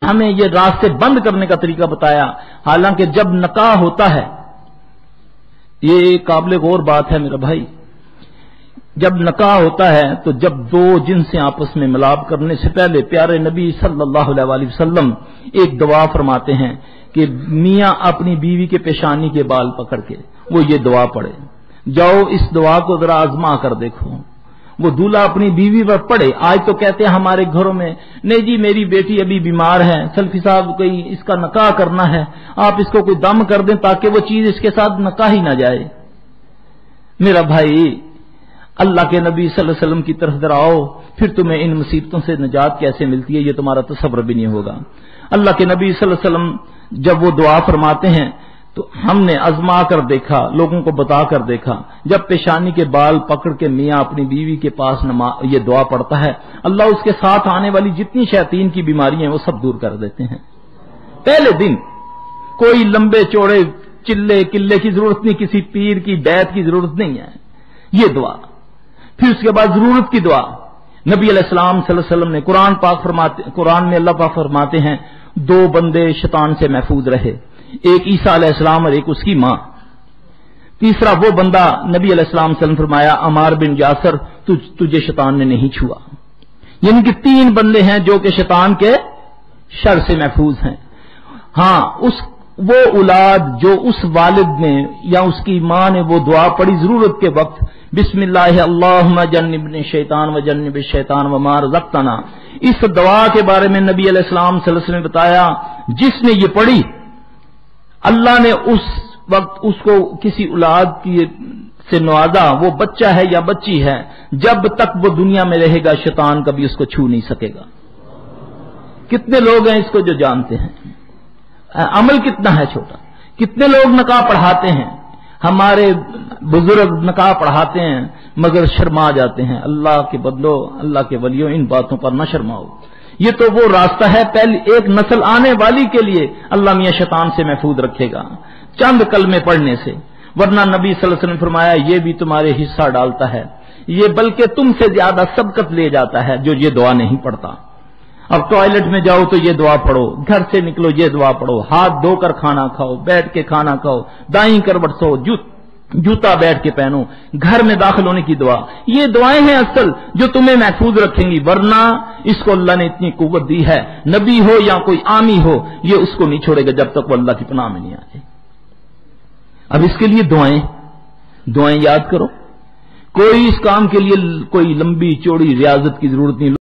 ہمیں یہ راستے بند کرنے کا طریقہ بتایا، حالانکہ جب نکاح ہوتا ہے، یہ قابل غور بات ہے میرا بھائی، جب نکاح ہوتا ہے تو جب دو جنسیں آپس میں ملاپ کرنے سے پہلے پیارے نبی صلی اللہ علیہ وسلم ایک دعا فرماتے ہیں کہ میاں اپنی بیوی کے پیشانی کے بال پکڑ کے وہ یہ دعا پڑھے، جاؤ اس دعا کو ذرا آزما کر دیکھو۔ وہ دولہا اپنی بیوی پر پڑھے۔ آج تو کہتے ہیں ہمارے گھروں میں، نہیں جی میری بیٹی ابھی بیمار ہے، سلفی صاحب کوئی اس کا نکاح کرنا ہے، آپ اس کو کوئی دم کر دیں تاکہ وہ چیز اس کے ساتھ نکاح ہی نہ جائے۔ میرا بھائی، اللہ کے نبی صلی اللہ علیہ وسلم کی طرف ذرا آؤ، پھر تمہیں ان مصیبتوں سے نجات کیسے ملتی ہے یہ تمہارا تصور بھی نہیں ہوگا۔ اللہ کے نبی صلی اللہ علیہ وسلم جب وہ دعا فرماتے ہیں تو ہم نے آزما کر دیکھا، لوگوں کو بتا کر دیکھا، جب پیشانی کے بال پکڑ کے میاں اپنی بیوی کے پاس یہ دعا پڑھتا ہے، اللہ اس کے ساتھ آنے والی جتنی شیاطین کی بیماریاں ہیں وہ سب دور کر دیتے ہیں۔ پہلے دن کوئی لمبے چوڑے چلے قلے کی ضرورت نہیں، کسی پیر کی بیعت کی ضرورت نہیں ہے، یہ دعا۔ پھر اس کے بعد ضرورت کی دعا، نبی علیہ السلام صلی اللہ علیہ وسلم نے قرآن میں اللہ پاک فرماتے ہیں دو بندے شیطان سے محفوظ رہے، ایک عیسیٰ علیہ السلام اور ایک اس کی ماں، تیسرا وہ بندہ نبی علیہ السلام صلی اللہ علیہ وسلم فرمایا عمار بن یاسر تجھے شیطان نے نہیں چھوا۔ یعنی کہ تین بندے ہیں جو کہ شیطان کے شر سے محفوظ ہیں۔ ہاں، وہ اولاد جو اس والد نے یا اس کی ماں نے وہ دعا پڑھی ضرورت کے وقت، بسم اللہ اللہم جنبنی الشیطان و جنب الشیطان وما رزقتنا، اس دعا کے بارے میں نبی علیہ السلام صلی اللہ علیہ وسلم نے بتایا جس نے یہ پڑھی اللہ نے اس وقت اس کو کسی اولاد سے نوازا، وہ بچہ ہے یا بچی ہے، جب تک وہ دنیا میں رہے گا شیطان کبھی اس کو چھو نہیں سکے گا۔ کتنے لوگ ہیں اس کو جو جانتے ہیں؟ عمل کتنا ہے چھوٹا۔ کتنے لوگ نکاح پڑھاتے ہیں، ہمارے بزرگ نکاح پڑھاتے ہیں مگر شرما جاتے ہیں۔ اللہ کے بدلو، اللہ کے ولیوں، ان باتوں پر نہ شرماؤ۔ یہ تو وہ راستہ ہے پہلی ایک نسل آنے والی کے لیے اللہ میاں شیطان سے محفوظ رکھے گا چند کلمے پڑھنے سے، ورنہ نبی صلی اللہ علیہ وسلم نے فرمایا یہ بھی تمہارے حصہ ڈالتا ہے، یہ بلکہ تم سے زیادہ سبقت لے جاتا ہے جو یہ دعا نہیں پڑھتا۔ اب ٹوائلٹ میں جاؤ تو یہ دعا پڑھو، گھر سے نکلو یہ دعا پڑھو، ہاتھ دھو کر کھانا کھاؤ، بیٹھ کے کھانا کھاؤ، دائیں کروٹ سو، جوتا بیٹھ کے پہنو، گھر میں داخل ہونے کی دعا، یہ دعائیں ہیں اصل جو تمہیں محفوظ رکھیں گی، ورنہ اس کو اللہ نے اتنی قوت دی ہے، نبی ہو یا کوئی عامی ہو یہ اس کو نہیں چھوڑے گا جب تک وہ اللہ کی پناہ میں نہیں آئے۔ اب اس کے لیے دعائیں یاد کرو، کوئی اس کام کے لیے کوئی لمبی چوڑی ریاضت کی ضرورت نہیں۔